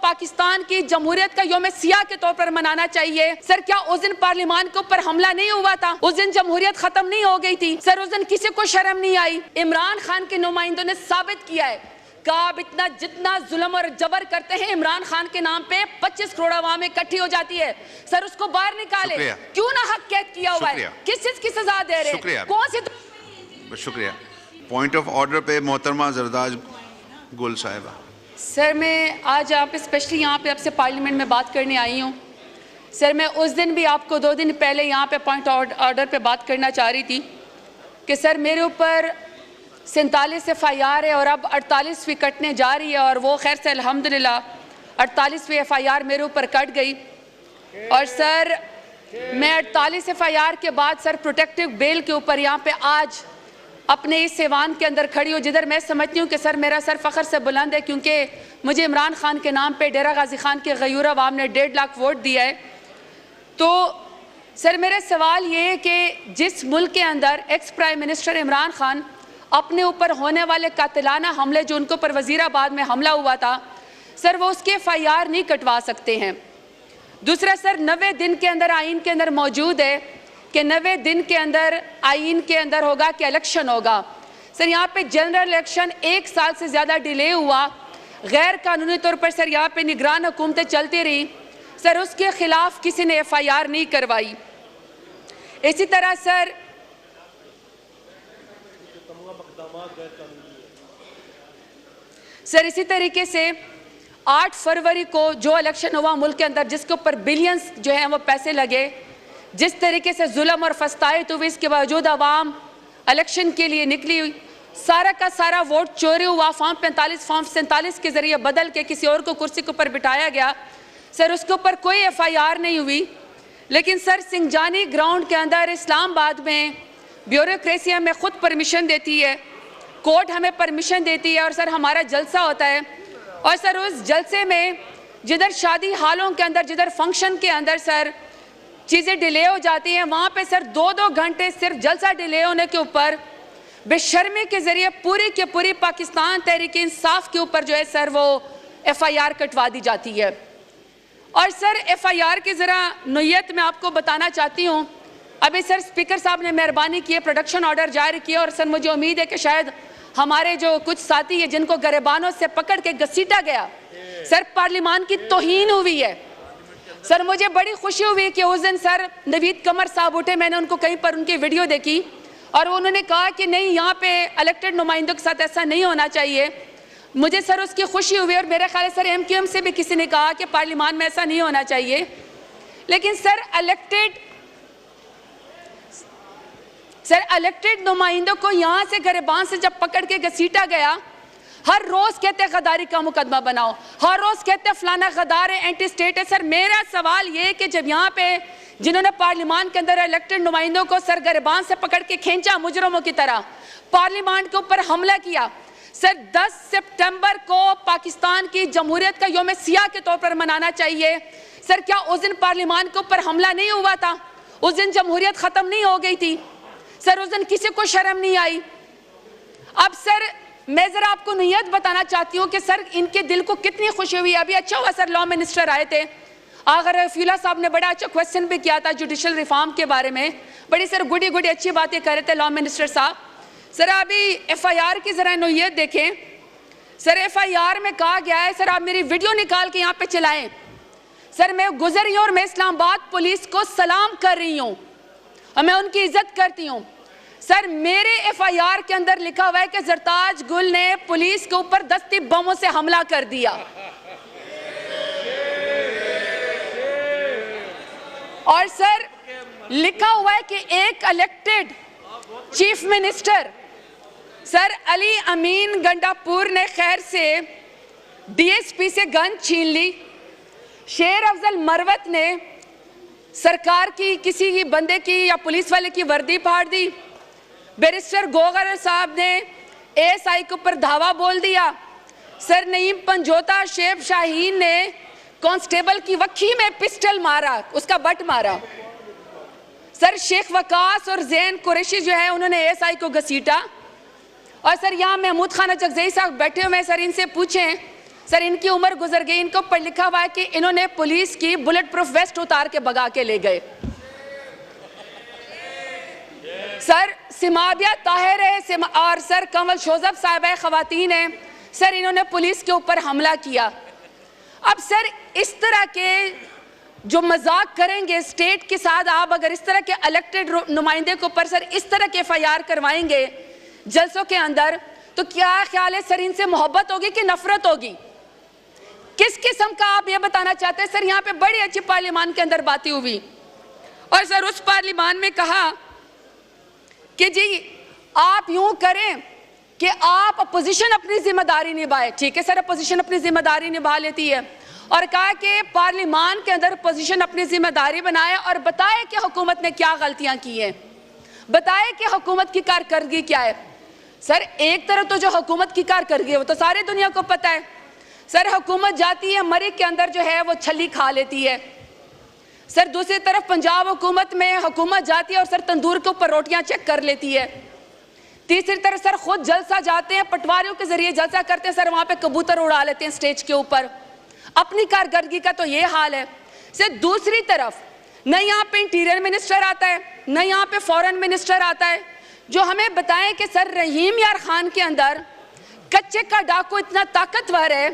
पाकिस्तान की जमहूरियत का यौम सियाह के तौर पर मनाना चाहिए। सर क्या उस दिन पार्लियामान के ऊपर हमला नहीं हुआ था? उस दिन जमहूरियत खत्म नहीं हो गई थी? सर उस दिन किसी को शर्म नहीं आई? इमरान खान के नुमाइंदों ने साबित किया है कि आप इतना जितना जुल्म और जबर करते हैं इमरान खान के नाम पे 25 करोड़ आवाम इकट्ठी हो जाती है। सर उसको बाहर निकाले, क्यों ना हक कैद किया हुआ है, किस चीज की सजा दे रहे हैं, कौन सी? शुक्रिया। पॉइंट ऑफ ऑर्डर पे मोहतरमा जरदाज गुल साहिबा। सर मैं आज यहाँ पे स्पेशली यहाँ पे आपसे पार्लियामेंट में बात करने आई हूँ। सर मैं उस दिन भी आपको 2 दिन पहले यहाँ पे पॉइंट ऑर्डर पे बात करना चाह रही थी कि सर मेरे ऊपर 47 FIR है और अब 48वीं कटने जा रही है, और वो खैर से अल्हम्दुलिल्लाह 48वीं FIR मेरे ऊपर कट गई। और सर मैं 48 FIR के बाद सर प्रोटेक्टिव बेल के ऊपर यहाँ पे आज अपने इस ऐवान के अंदर खड़ी हूँ, जिधर मैं समझती हूँ कि सर मेरा सर फ़ख्र से बुलंद है, क्योंकि मुझे इमरान खान के नाम पे डेरा गाजी खान के गयूर अवाम ने 1.5 लाख वोट दिया है। तो सर मेरा सवाल ये है कि जिस मुल्क के अंदर ex prime minister Imran Khan अपने ऊपर होने वाले कातिलाना हमले जो उनके ऊपर वज़ीराबाद में हमला हुआ था, सर वो उसके FIR नहीं कटवा सकते हैं। दूसरा सर 90 दिन के अंदर आइन के अंदर मौजूद है कि 90 दिन के अंदर आइन के अंदर होगा कि इलेक्शन होगा। सर यहाँ पे जनरल इलेक्शन 1 साल से ज़्यादा डिले हुआ, गैर कानूनी तौर पर सर यहाँ पे निगरान हुकूमतें चलती रही, सर उसके खिलाफ किसी ने FIR नहीं करवाई। इसी तरह सर इसी तरीके से 8 फरवरी को जो इलेक्शन हुआ मुल्क के अंदर, जिसके ऊपर बिलियंस जो है वो पैसे लगे, जिस तरीके से जुल्म और फस्तायत हुई, इसके बावजूद आवाम इलेक्शन के लिए निकली, सारा का सारा वोट चोरी हुआ, फॉर्म 45 फॉर्म 47 के जरिए बदल के किसी और को कुर्सी के ऊपर बिठाया गया, सर उसके ऊपर कोई FIR नहीं हुई। लेकिन सर सिंजानी ग्राउंड के अंदर इस्लामाबाद में ब्यूरोक्रेसी हमें खुद परमिशन देती है, कोर्ट हमें परमिशन देती है, और सर हमारा जलसा होता है, और सर उस जलसे में जिधर शादी हालों के अंदर, जिधर फंक्शन के अंदर सर चीज़ें डिले हो जाती हैं, वहाँ पे सर 2-2 घंटे सिर्फ जलसा डिले होने के ऊपर बेशर्मी के ज़रिए पूरी के पूरी पाकिस्तान तहरीक इंसाफ के ऊपर जो है सर वो FIR कटवा दी जाती है। और सर FIR की ज़रा नोयत मैं आपको बताना चाहती हूँ। अभी सर स्पीकर साहब ने मेहरबानी की, प्रोडक्शन ऑर्डर जारी किया, और सर मुझे उम्मीद है कि शायद हमारे जो कुछ साथी हैं जिनको गरेबानों से पकड़ के घसीटा गया, सर पार्लियामान की तौहीन हुई है। सर मुझे बड़ी खुशी हुई कि उस दिन सर नवीद कमर साहब उठे, मैंने उनको कहीं पर उनकी वीडियो देखी, और उन्होंने कहा कि नहीं यहाँ पे इलेक्टेड नुमाइंदों के साथ ऐसा नहीं होना चाहिए। मुझे सर उसकी खुशी हुई, और मेरे ख्याल सर MQM से भी किसी ने कहा कि पार्लियामान में ऐसा नहीं होना चाहिए। लेकिन सर इलेक्टेड नुमाइंदों को यहाँ से गरेबान से जब पकड़ के घसीटा गया, हर रोज कहते गद्दारी का मुकदमा बनाओ, हर रोज कहते फलाना गद्दार है, एंटी स्टेट है। सर मेरा सवाल ये कि जब यहाँ पे जिन्होंने पार्लियामान के अंदर इलेक्टेड नुमाइंदों को सर गरेबान से पकड़ के खींचा मुजरमों की तरह, पार्लियामान के ऊपर हमला किया, सर 10 सितंबर को पाकिस्तान की जमहूरियत का यौम सियाह के तौर पर मनाना चाहिए। सर क्या उस दिन पार्लियामान के ऊपर हमला नहीं हुआ था? उस दिन जमहूरियत खत्म नहीं हो गई थी? सर उस दिन किसी को शर्म नहीं आई? अब सर मैं जरा आपको नीयत बताना चाहती हूँ कि सर इनके दिल को कितनी खुशी हुई। अभी अच्छा हुआ सर लॉ मिनिस्टर आए थे, आगर रफीला साहब ने बड़ा अच्छा क्वेश्चन भी किया था जुडिशल रिफॉर्म के बारे में, बड़ी सर गुडी गुडी अच्छी बातें कर रहे थे लॉ मिनिस्टर साहब। सर अभी FIR की जरा नोयत देखें। सर FIR में कहा गया है, सर आप मेरी वीडियो निकाल के यहाँ पे चलाएं, सर मैं गुजर रही हूँ और मैं इस्लामाबाद पुलिस को सलाम कर रही हूँ और मैं उनकी इज्जत करती हूँ। सर मेरे FIR के अंदर लिखा हुआ है कि जरताज गुल ने पुलिस के ऊपर दस्ती बमों से हमला कर दिया, और सर लिखा हुआ है कि एक elected chief minister sir Ali Amin Gandapur ने खैर से DSP से गन छीन ली, शेर अफजल मरवत ने सरकार की किसी बंदे की या पुलिस वाले की वर्दी फाड़ दी, बैरिस्टर गोगर साहब ने ASI के ऊपर धावा बोल दिया, सर नईम पंजोता शेब शाहीन ने कांस्टेबल की वक्खी में पिस्टल मारा, उसका बट मारा, सर शेख वकास और जैन कुरैशी जो है उन्होंने ASI को घसीटा। और सर यहाँ महमूद खान अचकजई साहब बैठे हुए हैं, सर इनसे पूछें सर इनकी उम्र गुजर गई, इनको पढ़ लिखा हुआ है कि इन्होंने पुलिस की बुलेट प्रूफ वेस्ट उतार के भगा के ले गए। सर सिमाबिया ताहिर है और सर कंवल शोजब साहब है, खवातीन है, सर इन्होंने पुलिस के ऊपर हमला किया। अब सर इस तरह के जो मजाक करेंगे स्टेट के साथ, आप अगर इस तरह के इलेक्टेड नुमाइंदे के ऊपर सर इस तरह के FIR करवाएंगे जलसों के अंदर, तो क्या ख्याल है सर इनसे मोहब्बत होगी कि नफरत होगी? किस किस्म का आप ये बताना चाहते हैं? सर यहाँ पे बड़ी अच्छी पार्लियामान के अंदर बातें हुई और सर उस पार्लियामान में कहा कि जी आप यूं करें कि आप अपोजिशन अपनी जिम्मेदारी निभाए। ठीक है सर, अपोजिशन अपनी जिम्मेदारी निभा लेती है, और कहा कि पार्लियामान के अंदर अपोजिशन अपनी जिम्मेदारी बनाए और बताए कि हुकूमत ने क्या गलतियां की हैं, बताए कि हुकूमत की कारकर्दगी क्या है। सर एक तरफ तो जो हुकूमत की कारकर्दगी है वो तो सारी दुनिया को पता है। सर हुकूमत जाती है मरीज के अंदर जो है वो छली खा लेती है। सर दूसरी तरफ पंजाब हुकूमत में हुकूमत जाती है और सर तंदूर के ऊपर रोटियां चेक कर लेती है। तीसरी तरफ सर खुद जलसा जाते हैं, पटवारियों के जरिए जलसा करते हैं, सर वहां पे कबूतर उड़ा लेते हैं स्टेज के ऊपर। अपनी कारकर्दगी का तो ये हाल है। सर दूसरी तरफ न यहाँ पे इंटीरियर मिनिस्टर आता है, न यहाँ पे फॉरेन मिनिस्टर आता है, जो हमें बताएं कि सर रहीम यार खान के अंदर कच्चे का डाकू इतना ताकतवर है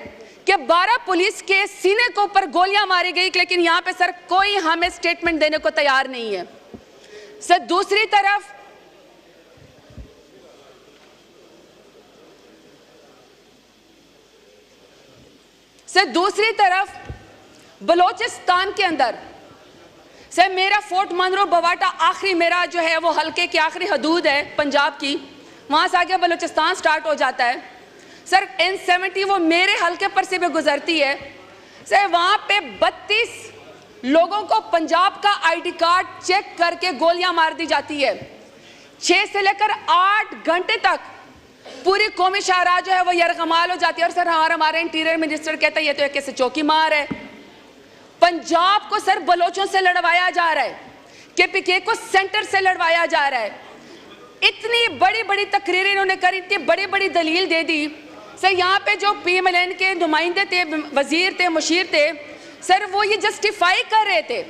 कि 12 पुलिस के सीने के ऊपर गोलियां मारी गई, लेकिन यहाँ पे सर कोई हमें स्टेटमेंट देने को तैयार नहीं है। सर दूसरी तरफ बलोचिस्तान के अंदर सर मेरा फोर्ट मनरो बवाटा आखिरी मेरा जो है वो हल्के की आखिरी हदूद है पंजाब की, वहां से आगे बलोचिस्तान स्टार्ट हो जाता है। सर N70 वो मेरे हल्के पर से भी गुजरती है। सर वहां पे 32 लोगों को पंजाब का ID कार्ड चेक करके गोलियां मार दी जाती है। 6 से लेकर 8 घंटे तक पूरी कौमी शाहराह जो है वो यरगमाल हो जाती है। और सर हमारा इंटीरियर मिनिस्टर कहता है ये तो एक ऐसे चौकी मार है। पंजाब को सर बलोचों से लड़वाया जा रहा है, KPK को सेंटर से लड़वाया जा रहा है। इतनी बड़ी बड़ी तकरीरें इन्होंने करी, इतनी बड़ी बड़ी दलील दे दी। सर यहाँ पे जो PMLN के नुमाइंदे थे, वजीर थे, मुशीर थे, सर वो ये जस्टिफाई कर रहे थे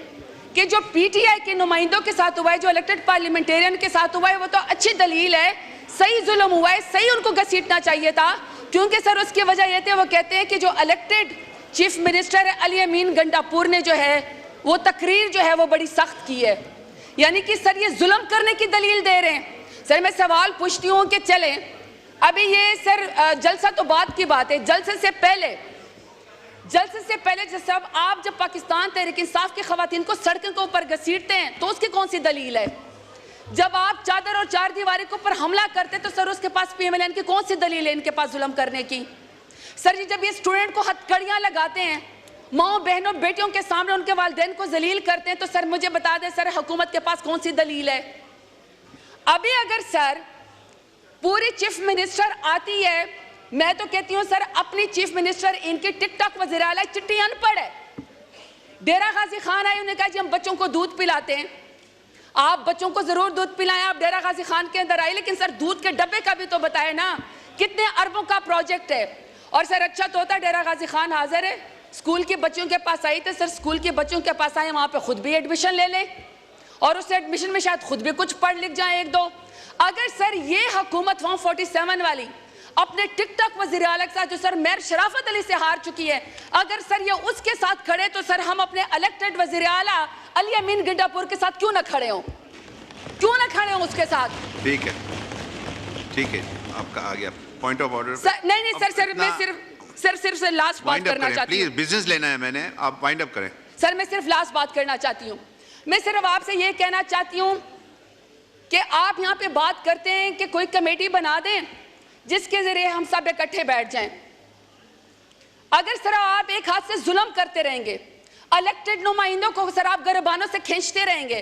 कि जो PTI के नुमाइंदों के साथ हुआ है, जो इलेक्टेड पार्लियामेंटेरियन के साथ हुआ है, वो तो अच्छी दलील है, सही जुल्म हुआ है, सही उनको घसीटना चाहिए था। क्योंकि सर उसकी वजह ये थी, वो कहते हैं कि जो इलेक्टेड चीफ मिनिस्टर है अली अमीन गंडापुर ने जो है वो तकरीर जो है वो बड़ी सख्त की है, यानी कि सर ये जुल्म करने की दलील दे रहे हैं। सर मैं सवाल पूछती हूँ कि चलें अभी ये सर जलसा तो बात की बात है, जलसे से पहले जब आप पाकिस्तान तहरीक इंसाफ की खवातीन को सड़कों के ऊपर घसीटते हैं तो उसकी कौन सी दलील है? जब आप चादर और चार दीवारी के ऊपर हमला करते हैं तो सर उसके पास PMLN की कौन सी दलील है इनके पास जुल्म करने की? सर जी जब ये स्टूडेंट को हथकड़ियां लगाते हैं, माओ बहनों बेटियों के सामने उनके वालिदैन को जलील करते हैं, तो सर मुझे बता दें सर हुकूमत के पास कौन सी दलील है? अभी अगर सर पूरी चीफ मिनिस्टर आती है, मैं तो कहती हूँ सर अपनी चीफ मिनिस्टर इनकी टिकटॉक वज़ीर आला चिट्ठी अनपढ़ है। डेरा गाजी खान आए, उन्होंने कहा जी हम बच्चों को दूध पिलाते हैं। आप बच्चों को जरूर दूध पिलाएं, आप डेरा गाजी खान के अंदर आए, लेकिन सर दूध के डब्बे का भी तो बताए ना, कितने अरबों का प्रोजेक्ट है। और सर अच्छा तो होता डेरा गाजी खान हाजिर है, स्कूल के बच्चों के पास आई तो सर स्कूल के बच्चों के पास आए, वहाँ पे खुद भी एडमिशन ले लें और उस एडमिशन में शायद खुद भी कुछ पढ़ लिख जाए एक दो। अगर सर ये हुकूमत 147 वाली अपने टिकटॉक वज़ीर आला के साथ जो सर मेयर शराफत अली से हार चुकी है, अगर सर ये उसके साथ खड़े तो सर हम अपने इलेक्टेड वज़ीर आला अली अमीन गंडापुर के साथ क्यों ना खड़े हों, क्यों ना खड़े हों उसके साथ? ठीक है आपका आ गया पॉइंट ऑफ ऑर्डर। नहीं सर मैं सिर्फ लास्ट बात करना चाहती हूँ। प्लीज बिजनेस लेना है मैंने, आप वाइंड अप करें। सर मैं सिर्फ लास्ट बात करना चाहती हूँ। मैं सिर्फ आपसे ये कहना चाहती हूँ कि आप यहाँ पे बात करते हैं कि कोई कमेटी बना दें जिसके जरिए हम सब इकट्ठे बैठ जाएं। अगर सर आप एक हाथ से जुल्म करते रहेंगे, इलेक्टेड नुमाइंदों को सर आप गरिबानों से खींचते रहेंगे,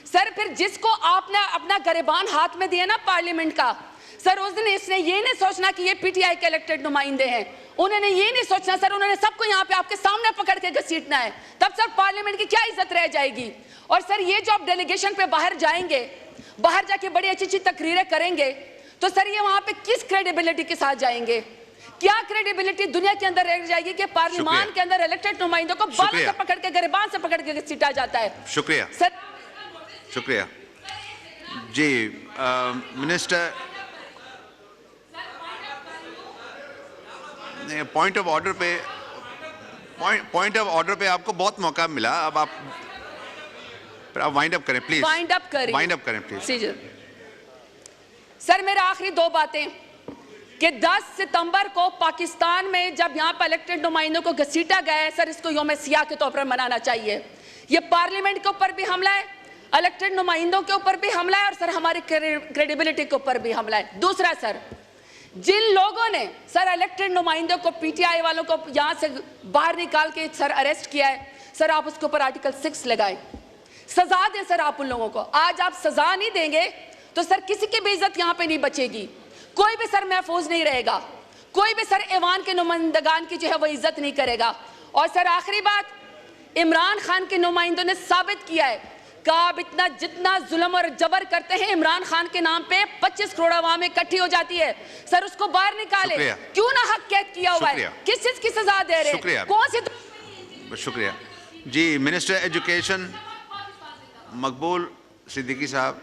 सर फिर जिसको आपने अपना गरिबान हाथ में दिया ना पार्लियामेंट का, सर उस दिन इसने ये नहीं सोचना कि ये PTI के इलेक्टेड नुमाइंदे हैं, उन्होंने ये नहीं सोचना सर, उन्होंने सबको यहाँ पे आपके सामने पकड़ के घसीटना है, तब सर पार्लियामेंट की क्या इज्जत रह जाएगी? और सर ये जो आप डेलीगेशन पे बाहर जाएंगे, बाहर जाके बड़ी अच्छी अच्छी तकरीरें करेंगे, तो सर ये वहाँ पे किस क्रेडिबिलिटी के साथ जाएंगे, क्या क्रेडिबिलिटी दुनिया के अंदर रह जाएगी कि पार्लियामान शुक्रिया। के अंदर इलेक्टेड नुमाइंदों को बालों शुक्रिया। से पकड़ के गिरबान से पकड़ के सीटा जाता है? शुक्रिया, सर शुक्रिया जी। मिनिस्टर, पॉइंट ऑफ ऑर्डर पे आपको बहुत मौका मिला, अब आप वाइंड अप करें प्लीज। वाइंड अप करें, वाइंड अप करें प्लीज। सर मेरा आखिरी दो बातें कि 10 सितंबर को पाकिस्तान में जब यहाँ पर इलेक्टेड नुमाइंदों को घसीटा गया है, सर इसको यौम सियाह के तौर पर मनाना चाहिए। ये पार्लियामेंट के ऊपर भी हमला है, इलेक्टेड नुमाइंदों के ऊपर भी हमला है और सर हमारी क्रेडिबिलिटी के ऊपर भी हमला है। दूसरा सर, जिन लोगों ने सर इलेक्टेड नुमाइंदों को, पीटीआई वालों को यहाँ से बाहर निकाल के सर अरेस्ट किया है, सर आप उसके ऊपर आर्टिकल 6 लगाएं, सजा दें सर आप उन लोगों को। आज आप सजा नहीं देंगे तो सर किसी की भी इज्जत यहाँ पे नहीं बचेगी, कोई भी सर महफूज नहीं रहेगा, कोई भी सर ऐवान के नुमाइंदगान की जो है वो इज्जत नहीं करेगा। और सर आखिरी बात, इमरान खान के नुमाइंदों ने साबित किया है कि आप इतना जितना जुल्म और जबर करते हैं, इमरान खान के नाम पे 25 करोड़ आवाम इकट्ठी हो जाती है, सर उसको बाहर निकाले। क्यों ना हक कैद किया हुआ है, किस चीज की सजा दे रहे हैं, कौन सी? शुक्रिया जी। मिनिस्टर एजुकेशन मकबूल सिद्दीकी साहब।